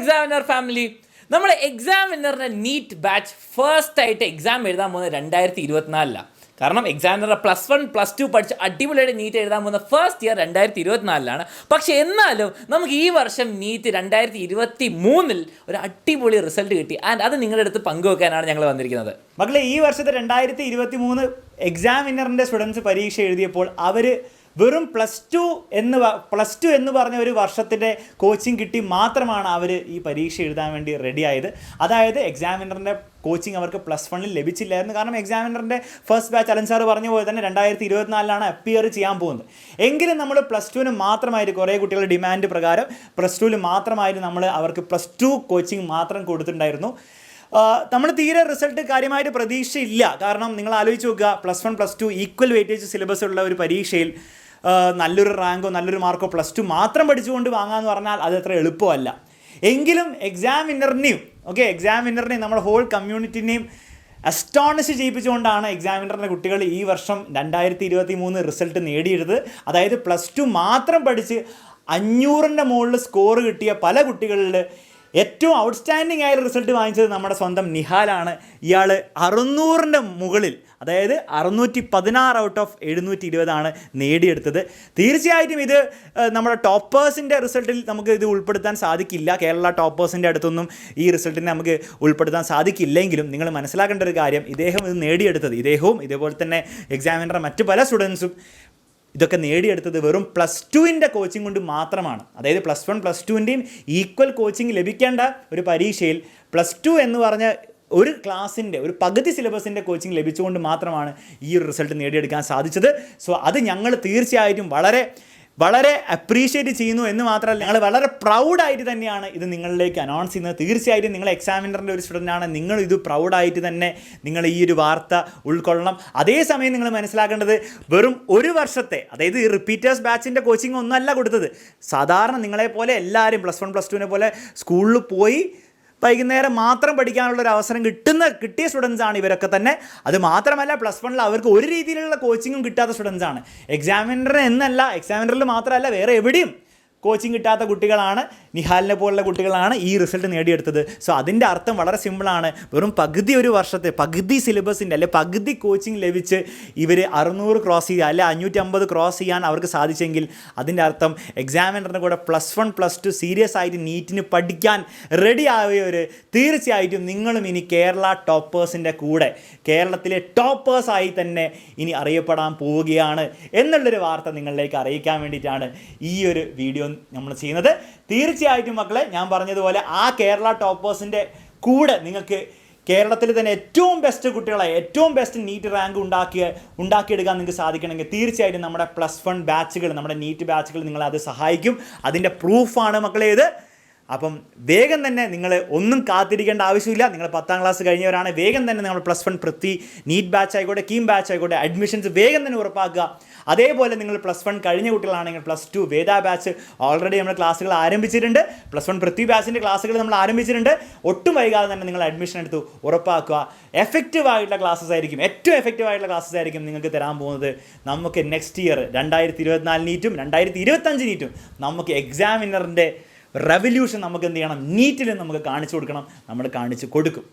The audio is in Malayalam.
examiner family. നമ്മുടെ എക്സാമിനറിൻ്റെ നീറ്റ് ബാച്ച് ഫസ്റ്റ് ആയിട്ട് എക്സാം എഴുതാൻ പോകുന്നത് 2024 കാരണം എക്സാമിനറുടെ +1 +2 പഠിച്ച് അടിപൊളിയായിട്ട് നീറ്റ് എഴുതാൻ പോകുന്ന ഫസ്റ്റ് ഇയർ 2024 പക്ഷേ എന്നാലും നമുക്ക് ഈ വർഷം നീറ്റ് 2023 ഒരു അടിപൊളി റിസൾട്ട് കിട്ടി ആൻഡ് അത് നിങ്ങളുടെ അടുത്ത് പങ്കുവെക്കാനാണ് ഞങ്ങൾ വന്നിരിക്കുന്നത്. മക്കളെ, ഈ വർഷത്തെ 2023 എക്സാമിനറിൻ്റെ സ്റ്റുഡൻസ് പരീക്ഷ എഴുതിയപ്പോൾ അവർ വെറും പ്ലസ് ടു എന്ന് പറഞ്ഞ ഒരു വർഷത്തിൻ്റെ കോച്ചിങ് കിട്ടി മാത്രമാണ് അവർ ഈ പരീക്ഷ എഴുതാൻ വേണ്ടി റെഡി ആയത്. അതായത് എക്സാമിനറിൻ്റെ കോച്ചിങ് അവർക്ക് +1 ലഭിച്ചില്ലായിരുന്നു. കാരണം എക്സാമിനറിൻ്റെ ഫസ്റ്റ് ബാച്ച് അലൻ സാർ പറഞ്ഞ പോലെ തന്നെ 2024 അപ്പിയർ ചെയ്യാൻ പോകുന്നത്. എങ്കിലും നമ്മൾ +2 മാത്രമായിട്ട് കുറേ കുട്ടികളുടെ ഡിമാൻഡ് പ്രകാരം +2 മാത്രമായിട്ട് നമ്മൾ അവർക്ക് +2 കോച്ചിങ് മാത്രം കൊടുത്തിട്ടുണ്ടായിരുന്നു. നമ്മൾ തീരെ റിസൾട്ട് കാര്യമായിട്ട് പ്രതീക്ഷയില്ല. കാരണം നിങ്ങൾ ആലോചിച്ച് നോക്കുക, +1 +2 ഈക്വൽ വെയിറ്റേജ് സിലബസ് ഉള്ള ഒരു പരീക്ഷയിൽ നല്ലൊരു റാങ്കോ നല്ലൊരു മാർക്കോ +2 മാത്രം പഠിച്ചുകൊണ്ട് വാങ്ങാമെന്ന് പറഞ്ഞാൽ അത് അത്ര എളുപ്പമല്ല. എങ്കിലും എക്സാമിനറിനെയും നമ്മുടെ ഹോൾ കമ്മ്യൂണിറ്റിനെയും അസ്റ്റോണിഷ് ചെയ്യിപ്പിച്ചുകൊണ്ടാണ് എക്സാമിനറിൻ്റെ കുട്ടികൾ ഈ വർഷം 2023 റിസൾട്ട് നേടിയെടുത്തത്. അതായത് +2 മാത്രം പഠിച്ച് 500ൻ്റെ മുകളിൽ സ്കോർ കിട്ടിയ പല കുട്ടികളിൽ ഏറ്റവും ഔട്ട്സ്റ്റാൻഡിംഗ് ആയ റിസൾട്ട് വാങ്ങിച്ചത് നമ്മുടെ സ്വന്തം നിഹാലാണ്. ഇയാൾ 600ൻ്റെ മുകളിൽ, അതായത് 616 ഔട്ട് ഓഫ് 720 നേടിയെടുത്തത്. തീർച്ചയായിട്ടും ഇത് നമ്മുടെ ടോപ്പേഴ്സിൻ്റെ റിസൾട്ടിൽ നമുക്ക് ഇത് ഉൾപ്പെടുത്താൻ സാധിക്കില്ല. കേരള ടോപ്പേഴ്സിൻ്റെ അടുത്തൊന്നും ഈ റിസൾട്ടിനെ നമുക്ക് ഉൾപ്പെടുത്താൻ സാധിക്കില്ലെങ്കിലും നിങ്ങൾ മനസ്സിലാക്കേണ്ട ഒരു കാര്യം, ഇദ്ദേഹവും ഇതേപോലെ തന്നെ എക്സാമിനറുടെ മറ്റ് പല സ്റ്റുഡൻസും ഇതൊക്കെ നേടിയെടുത്തത് വെറും +2ൻ്റെ കോച്ചിങ് കൊണ്ട് മാത്രമാണ്. അതായത് +1 +2ൻ്റെയും ഈക്വൽ കോച്ചിങ് ലഭിക്കേണ്ട ഒരു പരീക്ഷയിൽ +2 എന്ന് പറഞ്ഞ ഒരു ക്ലാസ്സിൻ്റെ ഒരു പകുതി സിലബസിൻ്റെ കോച്ചിങ് ലഭിച്ചുകൊണ്ട് മാത്രമാണ് ഈ ഒരു റിസൾട്ട് നേടിയെടുക്കാൻ സാധിച്ചത്. സോ അത് ഞങ്ങൾ തീർച്ചയായിട്ടും വളരെ അപ്രീഷിയേറ്റ് ചെയ്യുന്നു എന്ന് മാത്രമല്ല, ഞങ്ങൾ വളരെ പ്രൗഡായിട്ട് തന്നെയാണ് ഇത് നിങ്ങളിലേക്ക് അനൗൺസ് ചെയ്യുന്നത്. തീർച്ചയായിട്ടും നിങ്ങൾ എക്സാമിനറിൻ്റെ ഒരു സ്റ്റുഡൻ്റാണ്, നിങ്ങൾ ഇത് പ്രൗഡായിട്ട് തന്നെ നിങ്ങൾ ഈ ഒരു വാർത്ത ഉൾക്കൊള്ളണം. അതേസമയം നിങ്ങൾ മനസ്സിലാക്കേണ്ടത്, വെറും ഒരു വർഷത്തെ, അതായത് ഈ റിപ്പീറ്റേഴ്സ് ബാച്ചിൻ്റെ കോച്ചിങ് ഒന്നുമല്ല കൊടുത്തത്. സാധാരണ നിങ്ങളെപ്പോലെ എല്ലാവരും +1 +2നെ പോലെ സ്കൂളിൽ പോയി വൈകുന്നേരം മാത്രം പഠിക്കാനുള്ളൊരു അവസരം കിട്ടിയ സ്റ്റുഡൻസാണ് ഇവരൊക്കെ തന്നെ. അത് മാത്രമല്ല, +1 അവർക്ക് ഒരു രീതിയിലുള്ള കോച്ചിങ്ങും കിട്ടാത്ത സ്റ്റുഡൻസാണ്. എക്സാമിനറിൽ മാത്രമല്ല വേറെ എവിടെയും കോച്ചിങ് കിട്ടാത്ത കുട്ടികളാണ്, നിഹാലിനെ പോലുള്ള കുട്ടികളാണ് ഈ റിസൾട്ട് നേടിയെടുത്തത്. സോ അതിൻ്റെ അർത്ഥം വളരെ സിമ്പിളാണ്. വെറും ഒരു വർഷത്തെ പകുതി സിലബസിൻ്റെ അല്ലെ പകുതി കോച്ചിങ് ലഭിച്ച് ഇവർ 600 ക്രോസ് ചെയ്യുക അല്ലെ 550 ക്രോസ് ചെയ്യാൻ അവർക്ക് സാധിച്ചെങ്കിൽ അതിൻ്റെ അർത്ഥം എക്സാമിനറിൻ്റെ കൂടെ +1 +2 സീരിയസ് ആയിട്ട് നീറ്റിന് പഠിക്കാൻ റെഡി ആയവർ തീർച്ചയായിട്ടും നിങ്ങളും ഇനി കേരള ടോപ്പേഴ്സിൻ്റെ കൂടെ കേരളത്തിലെ ടോപ്പേഴ്സായി തന്നെ ഇനി അറിയപ്പെടാൻ പോവുകയാണ് എന്നുള്ളൊരു വാർത്ത നിങ്ങളിലേക്ക് അറിയിക്കാൻ വേണ്ടിയിട്ടാണ് ഈ ഒരു വീഡിയോ നമ്മൾ ചെയ്യുന്നത്. തീർച്ചയായിട്ടും മക്കളെ, ഞാൻ പറഞ്ഞതുപോലെ ആ കേരള ടോപ്പേഴ്സിൻ്റെ കൂടെ നിങ്ങൾക്ക് കേരളത്തിൽ തന്നെ ഏറ്റവും ബെസ്റ്റ് കുട്ടികളെ ഏറ്റവും ബെസ്റ്റ് നീറ്റ് റാങ്ക് ഉണ്ടാക്കിയെടുക്കാൻ നിങ്ങൾക്ക് സാധിക്കണമെങ്കിൽ തീർച്ചയായിട്ടും നമ്മുടെ +1 ബാച്ചുകൾ, നമ്മുടെ നീറ്റ് ബാച്ചുകൾ നിങ്ങളെ അത് സഹായിക്കും. അതിൻ്റെ പ്രൂഫാണ് മക്കളെ ഇത്. അപ്പം വേഗം തന്നെ നിങ്ങൾ ഒന്നും കാത്തിരിക്കേണ്ട ആവശ്യമില്ല. നിങ്ങൾ 10ാം ക്ലാസ് കഴിഞ്ഞവരാണ്, വേഗം തന്നെ നമ്മൾ +1 പൃഥ്വി നീറ്റ് ബാച്ച് ആയിക്കോട്ടെ, കീം ബാച്ച് ആയിക്കോട്ടെ, അഡ്മിഷൻസ് വേഗം തന്നെ ഉറപ്പാക്കുക. അതേപോലെ നിങ്ങൾ +1 കഴിഞ്ഞ കുട്ടികളാണെങ്കിൽ +2 വേദ ബാച്ച് ഓൾറെഡി നമ്മൾ ക്ലാസ്സുകൾ ആരംഭിച്ചിട്ടുണ്ട്. +1 പൃഥ്വി ബാച്ചിൻ്റെ ക്ലാസ്സുകൾ നമ്മൾ ആരംഭിച്ചിട്ടുണ്ട്. ഒട്ടും വൈകാതെ തന്നെ നിങ്ങൾ അഡ്മിഷൻ എടുത്ത് ഉറപ്പാക്കുക. ഏറ്റവും എഫക്റ്റീവ് ആയിട്ടുള്ള ക്ലാസ്സസ് ആയിരിക്കും നിങ്ങൾക്ക് തരാൻ പോകുന്നത്. നമുക്ക് നെക്സ്റ്റ് ഇയർ 2024 നീറ്റും 2025 നീറ്റും നമുക്ക് എക്സാമിനറിൻ്റെ റെവല്യൂഷൻ നമുക്ക് എന്ത് ചെയ്യണം, നീറ്റിൽ നമുക്ക് കാണിച്ചു കൊടുക്കണം. നമ്മൾ കാണിച്ചു കൊടുക്കും.